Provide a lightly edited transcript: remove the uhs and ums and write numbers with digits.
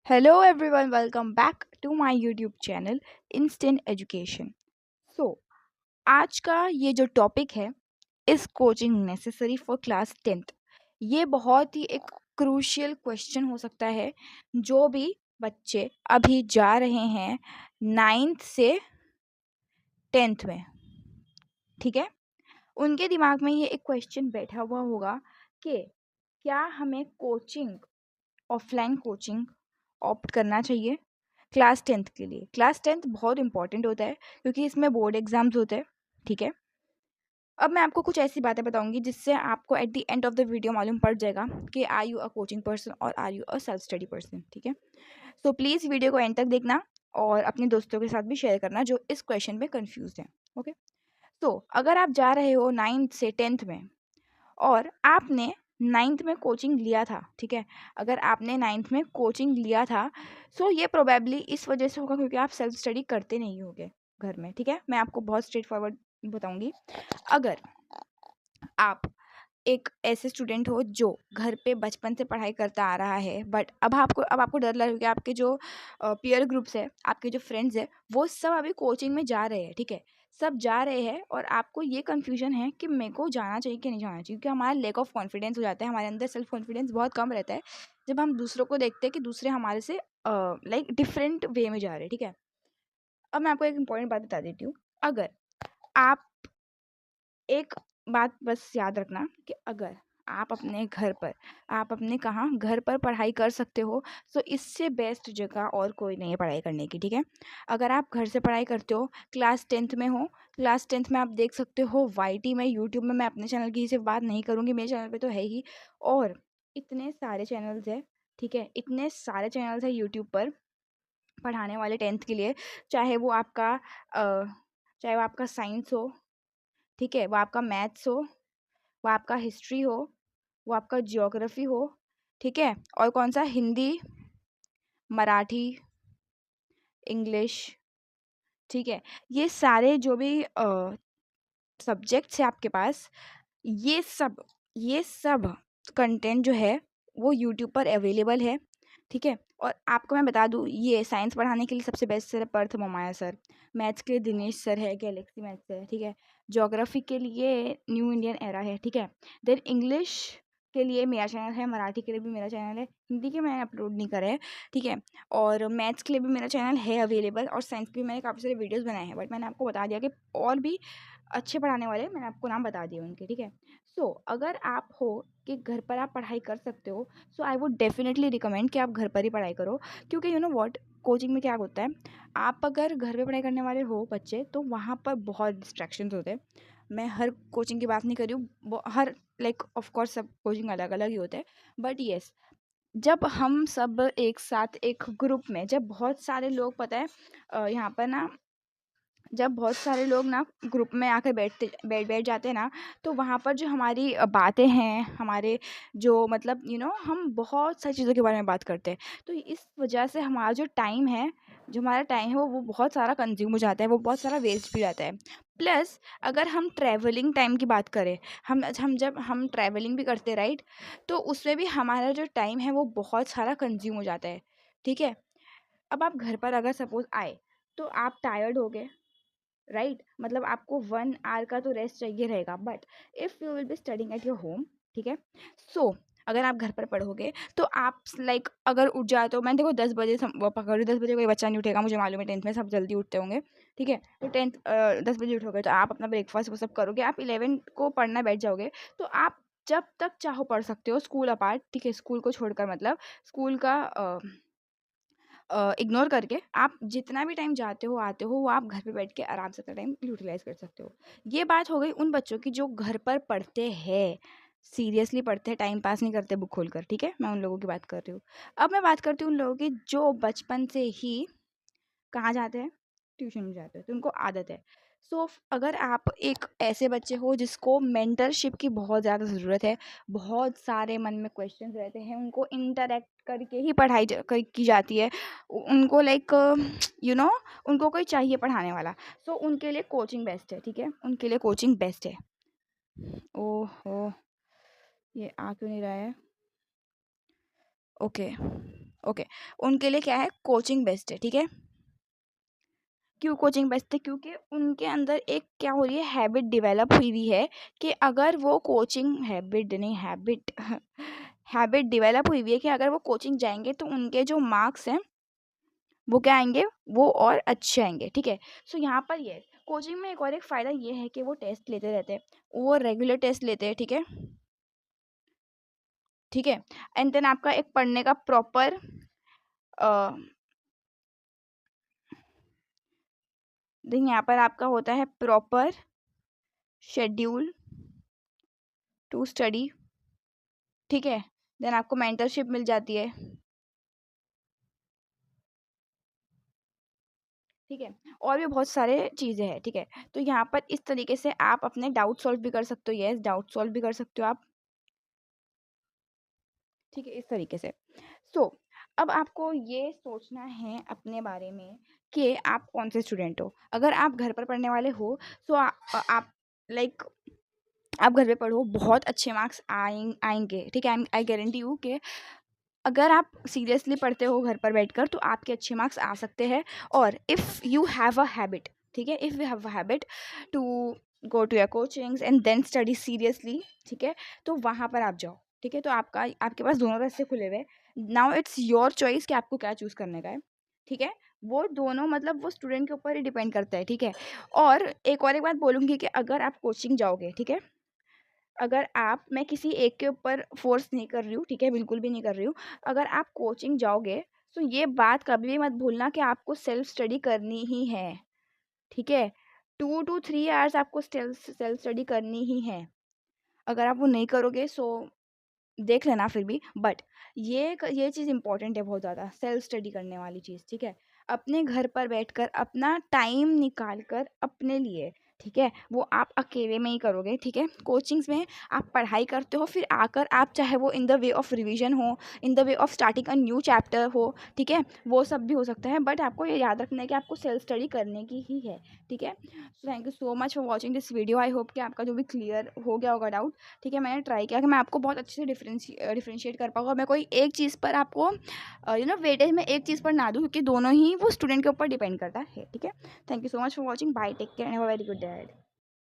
Hello everyone, welcome back to my YouTube channel Instant Education. So, आज का ये जो टॉपिक है इस coaching necessary for class 10th। ये बहुत ही एक क्रूशियल क्वेश्चन हो सकता है जो भी बच्चे अभी जा रहे हैं 9th से 10th में। ठीक है, उनके दिमाग में ये एक क्वेश्चन बैठा हुआ होगा कि क्या हमें कोचिंग, ऑफलाइन कोचिंग ऑप्ट करना चाहिए क्लास 10th के लिए। क्लास 10th बहुत इंपॉर्टेंट होता है क्योंकि इसमें बोर्ड एग्जाम्स होते हैं। ठीक है, अब मैं आपको कुछ ऐसी बातें बताऊंगी जिससे आपको at the end of the video मालूम पड़ जाएगा कि are you a coaching person और are you a self study person. ठीक है, सो प्लीज़ वीडियो को एंड तक देखना और अपने दोस्तों के साथ भी शेयर करना जो इस क्वेश्चन में कन्फ्यूज हैं। ओके, तो अगर आप जा रहे हो 9th से 10th में और आपने 9th में कोचिंग लिया था, ठीक है, अगर आपने 9th में कोचिंग लिया था सो ये प्रोबेबली इस वजह से होगा क्योंकि आप सेल्फ स्टडी करते नहीं होगे घर में। ठीक है, मैं आपको बहुत स्ट्रेट फॉरवर्ड बताऊंगी। अगर आप एक ऐसे स्टूडेंट हो जो घर पे बचपन से पढ़ाई करता आ रहा है बट अब आपको डर लग रहा है कि आपके जो पीयर ग्रुप्स है, आपके जो फ्रेंड्स है, वो सब अभी कोचिंग में जा रहे हैं। ठीक है, सब जा रहे हैं और आपको ये कन्फ्यूजन है कि मेरे को जाना चाहिए कि नहीं जाना चाहिए, क्योंकि हमारा लैक ऑफ कॉन्फिडेंस हो जाता है, हमारे अंदर सेल्फ कॉन्फिडेंस बहुत कम रहता है जब हम दूसरों को देखते हैं कि दूसरे हमारे से लाइक डिफरेंट वे में जा रहे हैं। ठीक है, अब मैं आपको एक इंपॉर्टेंट बात बता देती हूँ। अगर आप एक बात बस याद रखना कि अगर आप अपने घर पर, आप अपने कहाँ घर पर पढ़ाई कर सकते हो तो इससे बेस्ट जगह और कोई नहीं है पढ़ाई करने की। ठीक है, अगर आप घर से पढ़ाई करते हो, क्लास 10th में हो, क्लास 10th में आप देख सकते हो वाईटी में, यूट्यूब में, मैं अपने चैनल की सिर्फ बात नहीं करूँगी, मेरे चैनल पे तो है ही, और इतने सारे चैनल्स है। ठीक है, इतने सारे चैनल्स है यूट्यूब पर पढ़ाने वाले 10th के लिए, चाहे वो आपका चाहे वो आपका साइंस हो, ठीक है, वो आपका मैथ्स हो, वो आपका हिस्ट्री हो, वो आपका जियोग्राफी हो, ठीक है, और कौन सा, हिंदी, मराठी, इंग्लिश। ठीक है, ये सारे जो भी सब्जेक्ट्स है आपके पास, ये सब कंटेंट जो है वो यूट्यूब पर अवेलेबल है। ठीक है, और आपको मैं बता दूँ, ये साइंस पढ़ाने के लिए सबसे बेस्ट सर है पर्थ मोमाया सर, मैथ्स के लिए दिनेश सर है, गैलेक्सी मैथ्स है। ठीक है, ज्योग्राफी के लिए न्यू इंडियन एरा है। ठीक है, देन इंग्लिश के लिए मेरा चैनल है, मराठी के लिए भी मेरा चैनल है, हिंदी के मैंने अपलोड नहीं करे हैं। ठीक है, और मैथ्स के लिए भी मेरा चैनल है अवेलेबल, और साइंस के भी मैंने काफ़ी सारे वीडियोज़ बनाए हैं, बट मैंने आपको बता दिया कि और भी अच्छे पढ़ाने वाले मैंने आपको नाम बता दिए उनके। ठीक है, सो अगर आप हो कि घर पर आप पढ़ाई कर सकते हो, सो आई वुड डेफिनेटली रिकमेंड कि आप घर पर ही पढ़ाई करो, क्योंकि यू नो व्हाट, कोचिंग में क्या होता है, आप अगर घर पे पढ़ाई करने वाले हो बच्चे तो वहाँ पर बहुत डिस्ट्रैक्शंस होते हैं। मैं हर कोचिंग की बात नहीं कर रही हूँ, हर लाइक ऑफ कोर्स सब कोचिंग अलग अलग ही होते हैं, बट येस, जब हम सब एक साथ एक ग्रुप में, जब बहुत सारे लोग, पता है यहाँ पर ना, जब बहुत सारे लोग ना ग्रुप में आकर बैठ जाते हैं ना, तो वहाँ पर जो हमारी बातें हैं, हमारे जो मतलब हम बहुत सारी चीज़ों के बारे में बात करते हैं, तो इस वजह से हमारा जो टाइम है, जो हमारा टाइम है वो बहुत सारा कंज्यूम हो जाता है, वो बहुत सारा वेस्ट भी जाता है। प्लस अगर हम ट्रैवलिंग टाइम की बात करें, हम जब हम ट्रैवलिंग भी करते हैं, राइट, तो उसमें भी हमारा जो टाइम है वो बहुत सारा कंज्यूम हो जाता है। ठीक है, अब आप घर पर अगर सपोज़ आए तो आप टायर्ड हो गए, राइट, मतलब आपको 1 आवर का तो रेस्ट चाहिए रहेगा, but if you will be studying at your home, ठीक है, सो अगर आप घर पर पढ़ोगे तो आप लाइक अगर उठ जाए, तो मैं देखो 10 बजे वो पकड़ 10 बजे कोई बच्चा नहीं उठेगा, मुझे मालूम है 10th में सब जल्दी उठते होंगे। ठीक है, तो 10 बजे उठोगे तो आप अपना ब्रेकफास्ट वो सब करोगे, आप 11 को पढ़ना बैठ जाओगे, तो आप जब तक चाहो पढ़ सकते हो, स्कूल अपार्ट। ठीक है, स्कूल को छोड़कर, मतलब स्कूल का इग्नोर करके आप जितना भी टाइम जाते हो आते हो वो आप घर पे बैठ के आराम से अपना टाइम यूटिलाइज कर सकते हो। ये बात हो गई उन बच्चों की जो घर पर पढ़ते हैं, सीरियसली पढ़ते हैं, टाइम पास नहीं करते बुक खोलकर। ठीक है, मैं उन लोगों की बात कर रही हूँ। अब मैं बात करती हूँ उन लोगों की जो बचपन से ही कहाँ जाते हैं, ट्यूशन में जाते हैं, तो उनको आदत है। सो अगर आप एक ऐसे बच्चे हो जिसको मेंटरशिप की बहुत ज़्यादा ज़रूरत है, बहुत सारे मन में क्वेश्चंस रहते हैं, उनको इंटरेक्ट करके ही पढ़ाई की जाती है, उनको लाइक यू नो उनको कोई चाहिए पढ़ाने वाला, सो उनके लिए कोचिंग बेस्ट है। ठीक है, उनके लिए कोचिंग बेस्ट है। ओहो, ये आ क्यों नहीं रहा है? ओके, ओके, उनके लिए क्या है, कोचिंग बेस्ट है। ठीक है, क्यों कोचिंग बेस्ट है, क्योंकि उनके अंदर एक क्या हो रही है, हैबिट डेवलप हुई हुई है कि अगर वो कोचिंग, हैबिट नहीं, हैबिट हैबिट डेवलप हुई हुई है कि अगर वो कोचिंग जाएंगे तो उनके जो मार्क्स हैं वो क्या आएंगे, वो और अच्छे आएंगे। ठीक है, सो यहाँ पर ये कोचिंग में एक और एक फ़ायदा ये है कि वो टेस्ट लेते रहते हैं, वो रेगुलर टेस्ट लेते हैं। ठीक है, ठीक है, एंड देन आपका एक पढ़ने का प्रॉपर देन यहाँ पर आपका होता है प्रॉपर शेड्यूल टू स्टडी। ठीक है, देन आपको मेंटरशिप मिल जाती है। ठीक है, और भी बहुत सारे चीज़ें हैं। ठीक है, तो यहाँ पर इस तरीके से आप अपने डाउट सॉल्व भी कर सकते हो, यस डाउट सॉल्व भी कर सकते हो आप। ठीक है, इस तरीके से। सो अब आपको ये सोचना है अपने बारे में कि आप कौन से स्टूडेंट हो। अगर आप घर पर पढ़ने वाले हो तो आप लाइक आप घर पे पढ़ो, बहुत अच्छे मार्क्स आएंगे। ठीक है, आई गारंटी यू कि अगर आप सीरियसली पढ़ते हो घर पर बैठकर तो आपके अच्छे मार्क्स आ सकते हैं। और if you have a habit, ठीक है, if you have a habit to go to your coachings and then study seriously, ठीक है, तो वहाँ पर आप जाओ। ठीक है, तो आपके पास दोनों रास्ते खुले हुए। नाउ इट्स योर चॉइस कि आपको क्या चूज़ करने का है। ठीक है, वो दोनों मतलब वो स्टूडेंट के ऊपर ही डिपेंड करता है। ठीक है, और एक बात बोलूँगी कि अगर आप कोचिंग जाओगे, ठीक है, अगर आप, मैं किसी एक के ऊपर फोर्स नहीं कर रही हूँ, ठीक है, बिल्कुल भी नहीं कर रही हूँ। अगर आप कोचिंग जाओगे तो ये बात कभी भी मत भूलना कि आपको सेल्फ स्टडी करनी ही है। ठीक है, 2 to 3 आवर्स आपको सेल्फ स्टडी करनी ही है। अगर आप वो नहीं करोगे सो देख लेना फिर भी, बट ये चीज़ इंपॉर्टेंट है बहुत ज़्यादा, सेल्फ स्टडी करने वाली चीज़। ठीक है, अपने घर पर बैठकर अपना टाइम निकाल कर अपने लिए, ठीक है, वो आप अकेले में ही करोगे। ठीक है, कोचिंग्स में आप पढ़ाई करते हो, फिर आकर आप चाहे वो in the way of revision हो, in the way of starting a new chapter हो, ठीक है, वो सब भी हो सकता है, बट आपको ये याद रखना है कि आपको सेल्फ स्टडी करने की ही है। ठीक है, so thank you so much for watching this video. I hope कि आपका जो भी क्लियर हो गया होगा डाउट। ठीक है, मैंने ट्राई किया कि मैं आपको बहुत अच्छे से डिफ्रेंशिएट कर पाऊँ, और मैं कोई एक चीज़ पर आपको वेटेज में एक चीज़ पर ना दूँ, क्योंकि दोनों ही वो स्टूडेंट के ऊपर डिपेंड करता है। ठीक है, thank you so much for watching, bye, take care and have a very good day.